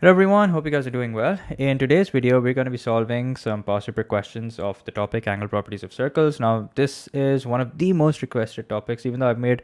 Hello everyone, hope you guys are doing well. In today's video, we're going to be solving some past paper questions of the topic angle properties of circles. Now, this is one of the most requested topics, even though I've made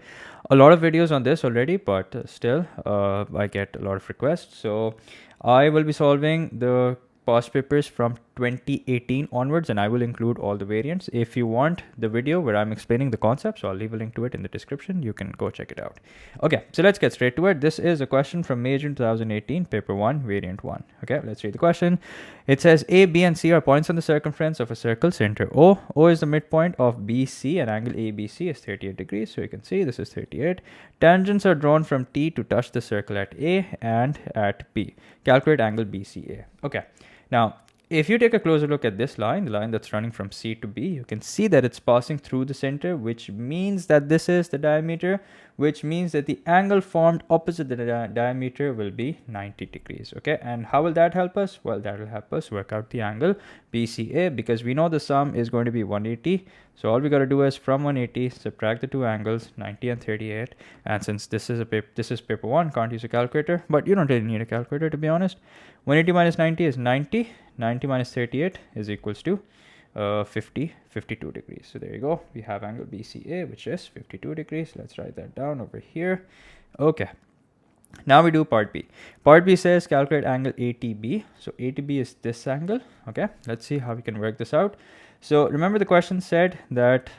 a lot of videos on this already, but still, I get a lot of requests. So I will be solving the past papers from 2018 onwards, and I will include all the variants. If you want the video where I'm explaining the concept, so I'll leave a link to it in the description. You can go check it out. Okay, so let's get straight to it. This is a question from May June 2018, paper 1, variant 1. Okay, let's read the question. It says A, B, and C are points on the circumference of a circle, center O. O is the midpoint of BC, and angle ABC is 38 degrees. So you can see this is 38. Tangents are drawn from T to touch the circle at A and at B. Calculate angle BCA. Okay. Now, if you take a closer look at this line, the line that's running from C to B, you can see that it's passing through the center, which means that this is the diameter, which means that the angle formed opposite the diameter will be 90 degrees. Okay, and how will that help us? Well, that will help us work out the angle BCA, because we know the sum is going to be 180. So all we got to do is from 180 subtract the two angles, 90 and 38. And since this is paper 1, can't use a calculator, but you don't really need a calculator, to be honest. 180 minus 90 is 90. 90 minus 38 is equals to 52 degrees. So there you go. We have angle BCA, which is 52 degrees. Let's write that down over here. Okay. Now we do part B. Part B says calculate angle ATB. So ATB is this angle. Okay. Let's see how we can work this out. So remember the question said that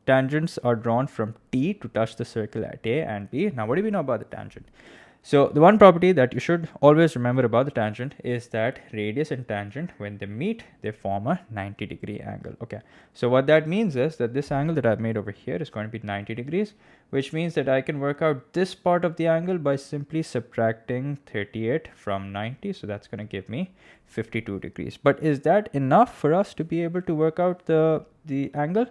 tangents are drawn from T to touch the circle at A and B. Now what do we know about the tangent? So the one property that you should always remember about the tangent is that radius and tangent, when they meet, they form a 90-degree angle. Okay, so what that means is that this angle that I've made over here is going to be 90 degrees, which means that I can work out this part of the angle by simply subtracting 38 from 90. So that's going to give me 52 degrees. But is that enough for us to be able to work out the angle?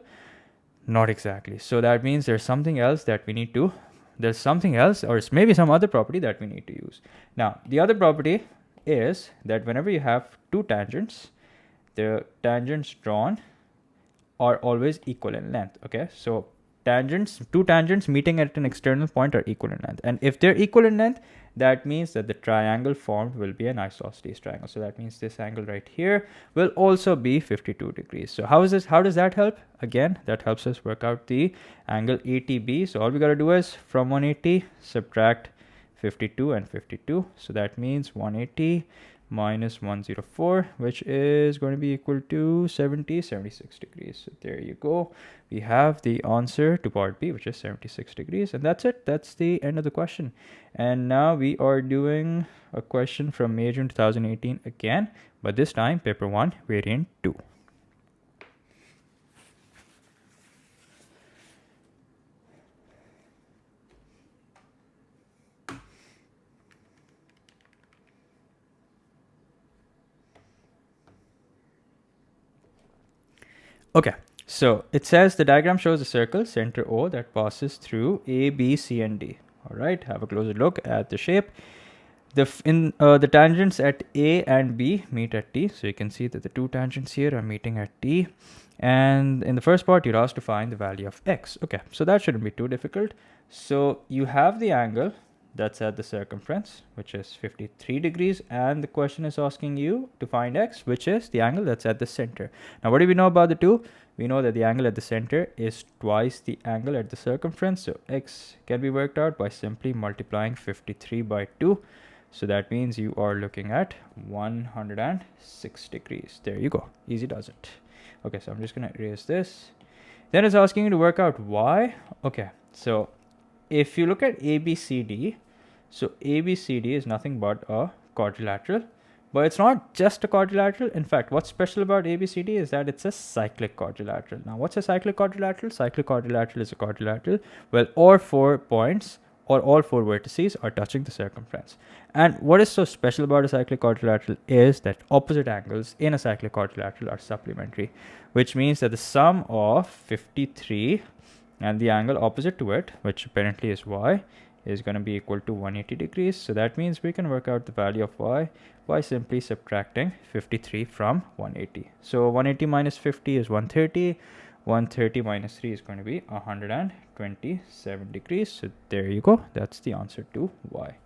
Not exactly. So that means there's something else that we need to there's something else, or it's maybe some other property that we need to use. Now, the other property is that whenever you have two tangents, the tangents drawn are always equal in length. Okay, so two tangents meeting at an external point are equal in length, and if they're equal in length, that means that the triangle formed will be an isosceles triangle. So that means this angle right here will also be 52 degrees. So how does that help? Again, that helps us work out the angle ATB. So all we got to do is from 180 subtract 52 and 52. So that means 180 minus 104, which is going to be equal to 76 degrees. So there you go. We have the answer to part B, which is 76 degrees. And that's it. That's the end of the question. And now we are doing a question from May June 2018 again, but this time paper 1, variant 2. Okay, so it says the diagram shows a circle, center O, that passes through A, B, C, and D. All right, have a closer look at the shape. The tangents at A and B meet at T. So you can see that the two tangents here are meeting at T. And in the first part, you're asked to find the value of X. Okay, so that shouldn't be too difficult. So you have the angle that's at the circumference, which is 53 degrees, and the question is asking you to find X, which is the angle that's at the center. Now, what do we know about the two? We know that the angle at the center is twice the angle at the circumference, so X can be worked out by simply multiplying 53 by 2. So that means you are looking at 106 degrees. There you go. Easy does it. Okay, so I'm just going to erase this. Then it's asking you to work out Y. Okay, so if you look at ABCD, so ABCD is nothing but a quadrilateral, but it's not just a quadrilateral. In fact, what's special about ABCD is that it's a cyclic quadrilateral. Now, what's a cyclic quadrilateral? Cyclic quadrilateral is a quadrilateral where all 4 points or all 4 vertices are touching the circumference. And what is so special about a cyclic quadrilateral is that opposite angles in a cyclic quadrilateral are supplementary, which means that the sum of 53 and the angle opposite to it, which apparently is Y, is going to be equal to 180 degrees. So that means we can work out the value of Y by simply subtracting 53 from 180. So 180 minus 50 is 130. 130 minus 3 is going to be 127 degrees. So there you go. That's the answer to Y.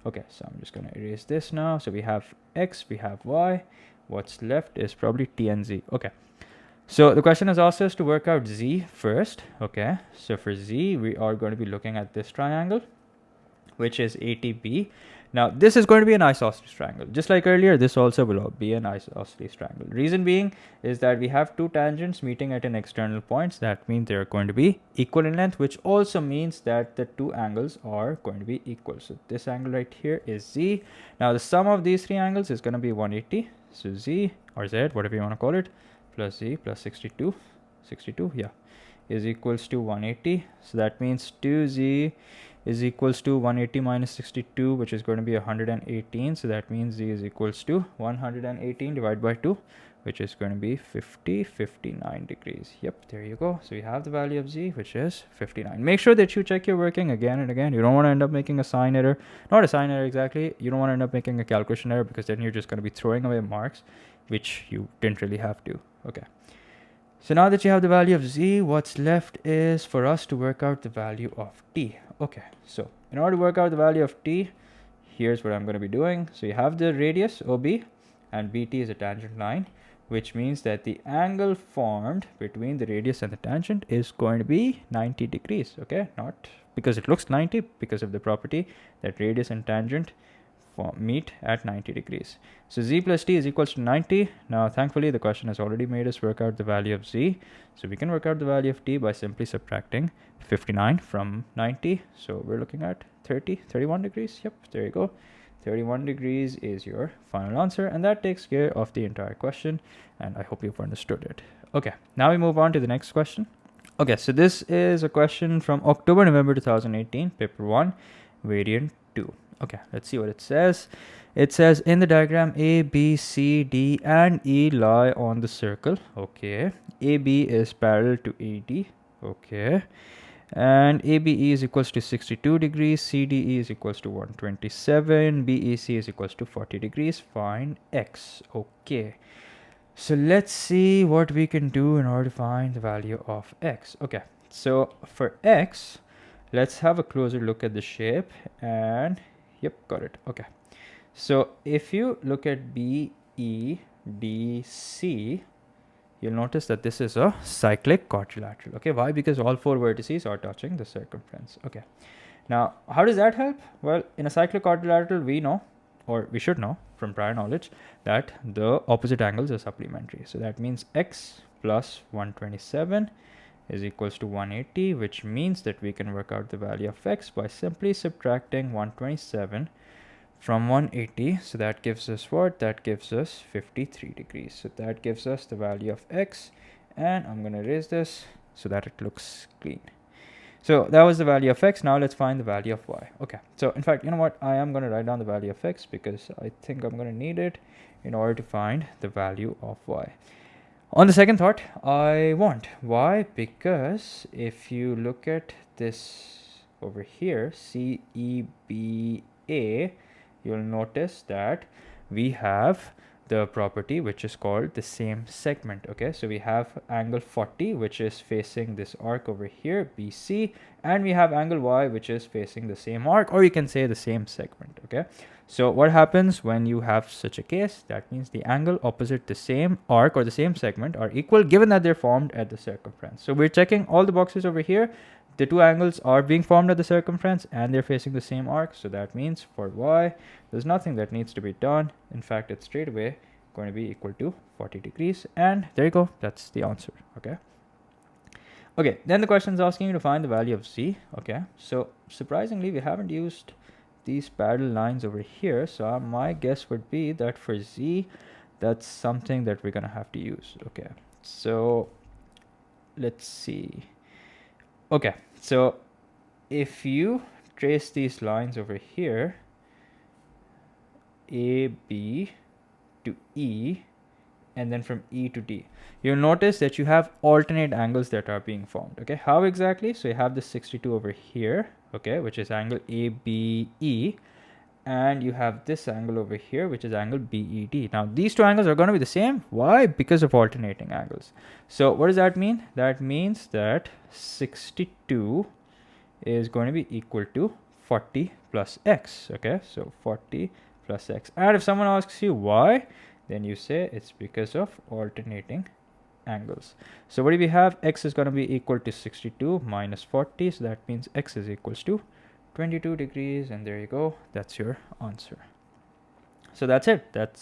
Okay, so I'm just going to erase this now. So we have x, we have y. What's left is probably t and z. Okay. So the question has asked us to work out z first. Okay. So for z, we are going to be looking at this triangle, which is ATB. Now, this is going to be an isosceles triangle. Just like earlier, this also will be an isosceles triangle. Reason being is that we have two tangents meeting at an external points. That means they are going to be equal in length, which also means that the two angles are going to be equal. So this angle right here is z. Now, the sum of these three angles is going to be 180. So z or z, whatever you want to call it, plus z plus 62, yeah, is equals to 180. So that means 2z is equals to 180 minus 62, which is going to be 118. So that means z is equals to 118 divided by 2, which is going to be 59 degrees. Yep, there you go. So we have the value of z, which is 59. Make sure that you check your working again and again. You don't want to end up making a sign error. Not a sign error exactly. You don't want to end up making a calculation error, because then you're just going to be throwing away marks, which you didn't really have to. Okay. So now that you have the value of z, what's left is for us to work out the value of t. Okay, so in order to work out the value of t, here's what I'm going to be doing. So you have the radius OB, and BT is a tangent line, which means that the angle formed between the radius and the tangent is going to be 90 degrees. Okay, not because it looks 90, because of the property that radius and tangent meet at 90 degrees. So z plus t is equals to 90. Now, thankfully, the question has already made us work out the value of z. So we can work out the value of t by simply subtracting 59 from 90. So we're looking at 31 degrees. Yep, there you go. 31 degrees is your final answer, and that takes care of the entire question, and I hope you've understood it. Okay, now we move on to the next question. Okay, so this is a question from October-November 2018, paper 1, variant 2. Okay, let's see what it says. It says in the diagram A, B, C, D, and E lie on the circle. Okay. AB is parallel to AD. Okay. And ABE is equals to 62 degrees. CDE is equals to 127. BEC is equals to 40 degrees. Find X. Okay. So let's see what we can do in order to find the value of X. Okay. So for X, let's have a closer look at the shape, and yep, got it. Okay. So if you look at BEDC, you'll notice that this is a cyclic quadrilateral. Okay, why? Because all four vertices are touching the circumference. Okay. Now, how does that help? Well, in a cyclic quadrilateral, we know, or we should know from prior knowledge, that the opposite angles are supplementary. So that means x plus 127 is equals to 180, which means that we can work out the value of x by simply subtracting 127 from 180. So that gives us what? That gives us 53 degrees. So that gives us the value of x, and I'm going to erase this so that it looks clean. So that was the value of x. Now let's find the value of y. Okay, so in fact, you know what? I am going to write down the value of x because I think I'm going to need it in order to find the value of y. On the second thought, I won't. Why? Because if you look at this over here, CEBA, you'll notice that we have the property which is called the same segment. Okay, so we have angle 40, which is facing this arc over here, BC, and we have angle Y, which is facing the same arc, or you can say the same segment. Okay, so what happens when you have such a case? That means the angle opposite the same arc or the same segment are equal, given that they're formed at the circumference. So we're checking all the boxes over here. The two angles are being formed at the circumference and they're facing the same arc. So that means for y, there's nothing that needs to be done. In fact, it's straight away going to be equal to 40 degrees. And there you go. That's the answer. Okay. Okay. Then the question is asking you to find the value of z. Okay. So surprisingly, we haven't used these parallel lines over here. So my guess would be that for z, that's something that we're going to have to use. Okay. So let's see. Okay, so if you trace these lines over here, A, B to E, and then from E to D, you'll notice that you have alternate angles that are being formed. Okay, how exactly? So you have the 62 over here, okay, which is angle ABE, and you have this angle over here, which is angle BED. Now, these two angles are going to be the same. Why? Because of alternating angles. So what does that mean? That means that 62 is going to be equal to 40 plus x. Okay, so 40 plus x. And if someone asks you why, then you say it's because of alternating angles. So what do we have? X is going to be equal to 62 minus 40. So that means x is equals to 22 degrees. And there you go. That's your answer. So that's it. That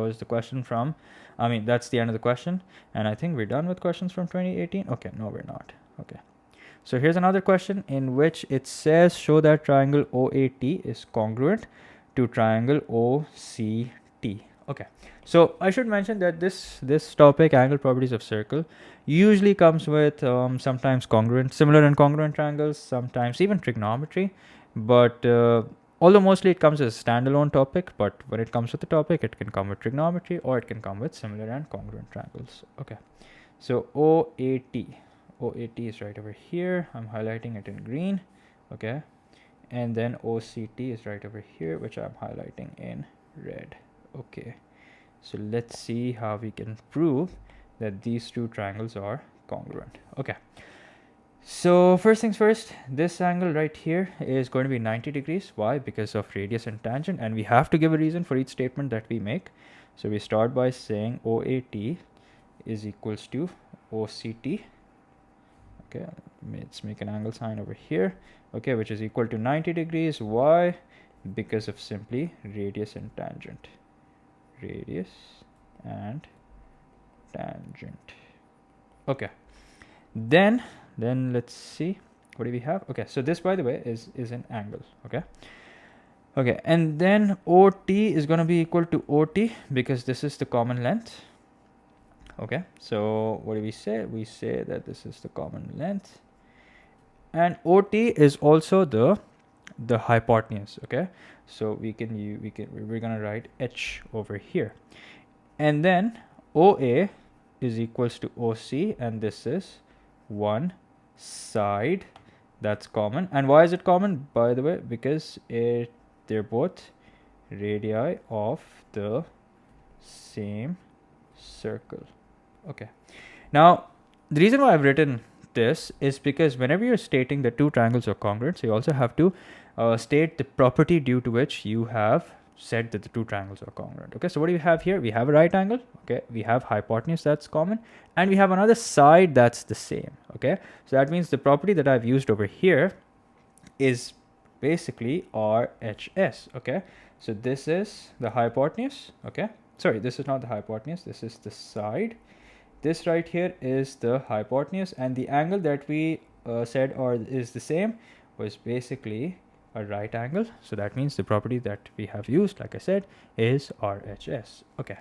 was the question from, that's the end of the question. And I think we're done with questions from 2018. Okay, no, we're not. Okay. So here's another question in which it says show that triangle OAT is congruent to triangle OCT. Okay. So I should mention that this topic, angle properties of circle, usually comes with sometimes similar and congruent triangles, sometimes even trigonometry. But although mostly it comes as a standalone topic, but when it comes with the topic, it can come with trigonometry or it can come with similar and congruent triangles. Okay. So OAT is right over here. I'm highlighting it in green. Okay. And then OCT is right over here, which I'm highlighting in red. Okay. So let's see how we can prove that these two triangles are congruent. Okay. So first things first, this angle right here is going to be 90 degrees. Why? Because of radius and tangent, and we have to give a reason for each statement that we make. So we start by saying OAT is equals to OCT. Okay, let's make an angle sign over here. Okay, which is equal to 90 degrees. Why? Because of simply radius and tangent. Radius and tangent. Okay. Then let's see, what do we have? Okay, so this, by the way, is an angle. Okay, and then OT is going to be equal to OT because this is the common length. Okay, so what do we say? We say that this is the common length, and OT is also the hypotenuse. Okay, so we're gonna write h over here, and then OA is equals to OC, and this is one side. That's common. And why is it common, by the way? Because they're both radii of the same circle. Okay, now the reason why I've written this is because whenever you're stating that two triangles are congruent, so you also have to state the property due to which you have said that the two triangles are congruent. Okay, so what do we have here? We have a right angle. Okay, we have hypotenuse that's common, and we have another side that's the same. Okay, so that means the property that I've used over here is basically RHS. Okay, so this is the hypotenuse. Okay, sorry, this is not the hypotenuse, this is the side. This right here is the hypotenuse, and the angle that we said is the same was basically a right angle. So that means the property that we have used, like I said, is RHS. Okay,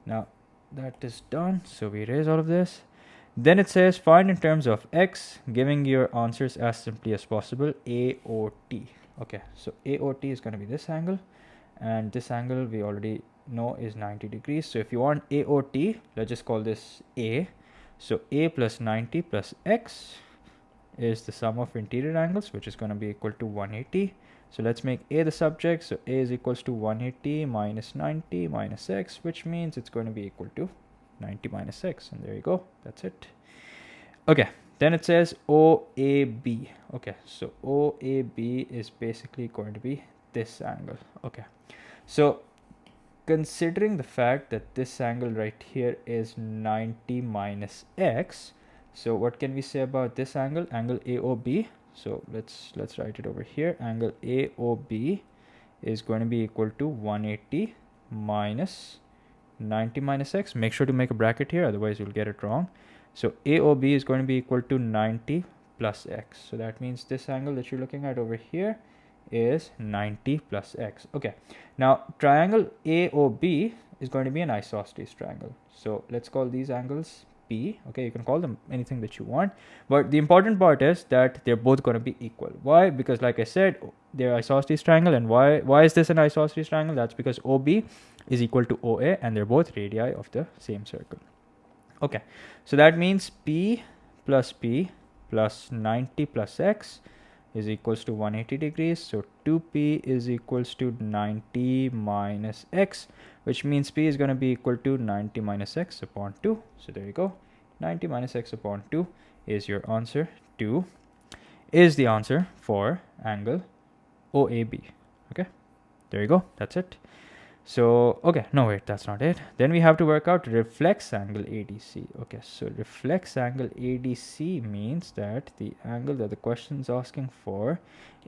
now that is done. So we erase all of this. Then it says find in terms of x, giving your answers as simply as possible, AOT. Okay, so AOT is going to be this angle, and this angle we already know is 90 degrees. So if you want AOT, let's just call this A. So A plus 90 plus x is the sum of interior angles, which is going to be equal to 180. So let's make A the subject. So A is equals to 180 minus 90 minus x, which means it's going to be equal to 90 minus x. And there you go. That's it. Okay. Then it says OAB. Okay. So OAB is basically going to be this angle. Okay. So considering the fact that this angle right here is 90 minus x, so what can we say about this angle? Angle AOB. So let's write it over here. Angle AOB is going to be equal to 180 minus 90 minus x. Make sure to make a bracket here, otherwise you'll get it wrong. So AOB is going to be equal to 90 plus x. So that means this angle that you're looking at over here is 90 plus x. Okay, now triangle AOB is going to be an isosceles triangle. So let's call these angles P. Okay, you can call them anything that you want, but the important part is that they're both going to be equal. Why? Because like I said, they're isosceles triangle. And why is this an isosceles triangle? That's because OB is equal to OA, and they're both radii of the same circle. Okay, so that means P plus 90 plus x is equals to 180 degrees. So 2p is equals to 90 minus x, which means p is going to be equal to 90 minus x upon 2. So there you go. 90 minus x upon 2 is your answer. 2 is the answer for angle OAB. Okay, there you go. That's it. So, okay, no, wait, that's not it. Then we have to work out reflex angle ADC. Okay, so reflex angle ADC means that the angle that the question is asking for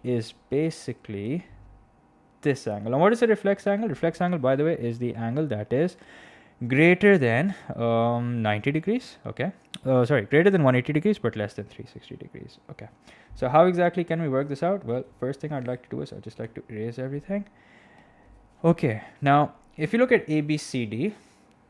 is basically this angle. And what is a reflex angle? Reflex angle, by the way, is the angle that is greater than 90 degrees. Okay, sorry, greater than 180 degrees, but less than 360 degrees. Okay, so how exactly can we work this out? Well, first thing I'd like to do is I'd just like to erase everything. Okay, now if you look at ABCD,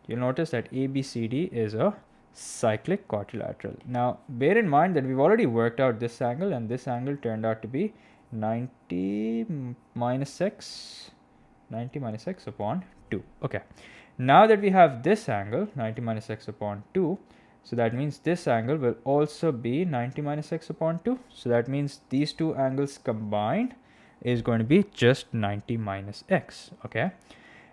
you'll notice that ABCD is a cyclic quadrilateral. Now bear in mind that we've already worked out this angle, and this angle turned out to be 90 minus x upon 2. Okay, now that we have this angle 90 minus x upon 2, so that means this angle will also be 90 minus x upon 2. So that means these two angles combined is going to be just 90 minus x. Okay,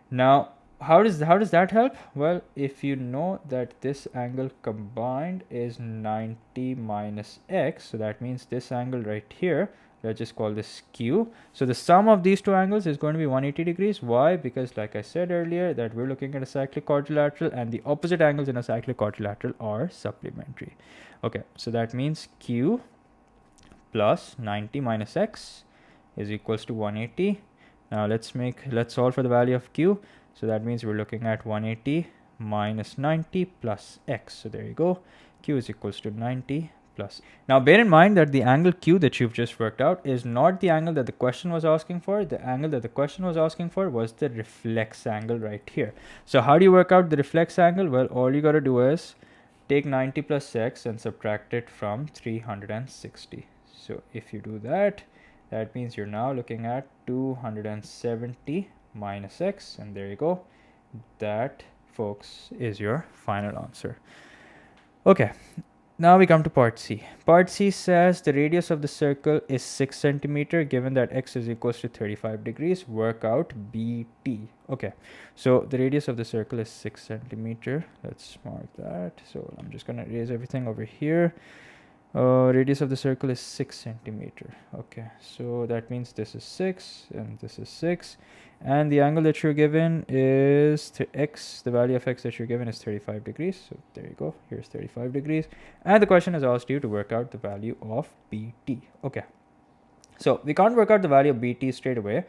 now how does that help? Well, if you know that this angle combined is 90 minus x, so that means this angle right here, let's just call this q. So the sum of these two angles is going to be 180 degrees. Why? Because like I said earlier, that we're looking at a cyclic quadrilateral, and the opposite angles in a cyclic quadrilateral are supplementary. Okay, so that means q plus 90 minus x is equals to 180. Now let's solve for the value of q. So that means we're looking at 180 minus 90 plus x. So there you go. Q is equals to 90 plus. Now bear in mind that the angle q that you've just worked out is not the angle that the question was asking for. The angle that the question was asking for was the reflex angle right here. So how do you work out the reflex angle? Well, all you got to do is take 90 plus x and subtract it from 360. So if you do that, that means you're now looking at 270 minus x, and there you go. That, folks, is your final answer. Okay, now we come to part C. Part C says the radius of the circle is 6 centimeter given that x is equals to 35 degrees. Work out BT. Okay, so the radius of the circle is 6 centimeter. Let's mark that. So I'm just going to erase everything over here. Radius of the circle is 6 centimeter. Okay, so that means this is 6 and this is 6, and the angle that you're given is x. The value of x that you're given is 35 degrees. So there you go. Here's 35 degrees, and the question has asked you to work out the value of BT. Okay, so we can't work out the value of BT straight away.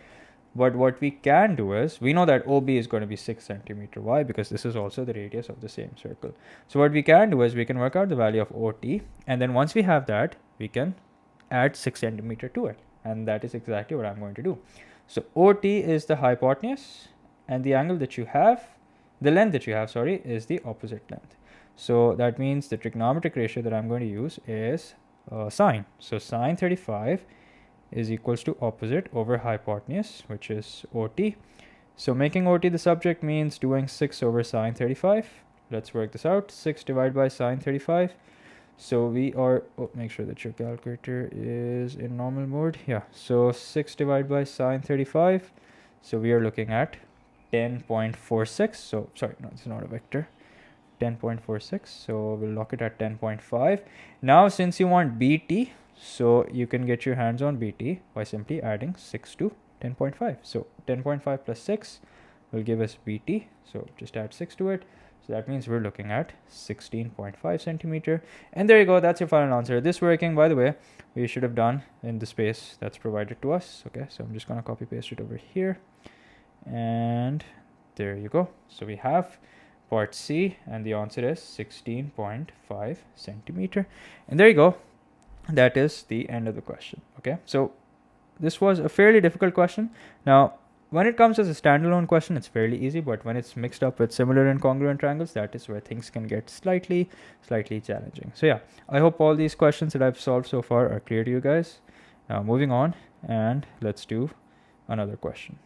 But what we can do is, we know that OB is going to be 6 centimeter. Why? Because this is also the radius of the same circle. So what we can do is we can work out the value of OT, and then once we have that, we can add 6 centimeter to it. And that is exactly what I'm going to do. So OT is the hypotenuse, and the angle that you have, the length that you have, sorry, is the opposite length. So that means the trigonometric ratio that I'm going to use is sine. So sine 35 is equals to opposite over hypotenuse, which is OT. So making OT the subject means doing 6 over sine 35. Let's work this out. 6 divided by sine 35. So we are, make sure that your calculator is in normal mode. Yeah, so 6 divided by sine 35. So we are looking at 10.46. So sorry, no, it's not a vector. 10.46. So we'll lock it at 10.5. Now since you want BT, so you can get your hands on BT by simply adding 6 to 10.5. So 10.5 plus 6 will give us BT. So just add 6 to it. So that means we're looking at 16.5 centimeter. And there you go. That's your final answer. This working, by the way, we should have done in the space that's provided to us. Okay, so I'm just going to copy paste it over here. And there you go. So we have part C, and the answer is 16.5 centimeter. And there you go. That is the end of the question. Okay, so this was a fairly difficult question. Now when it comes as a standalone question, it's fairly easy, but when it's mixed up with similar and congruent triangles, that is where things can get slightly challenging. So yeah, I hope all these questions that I've solved so far are clear to you guys. Now moving on, and let's do another question.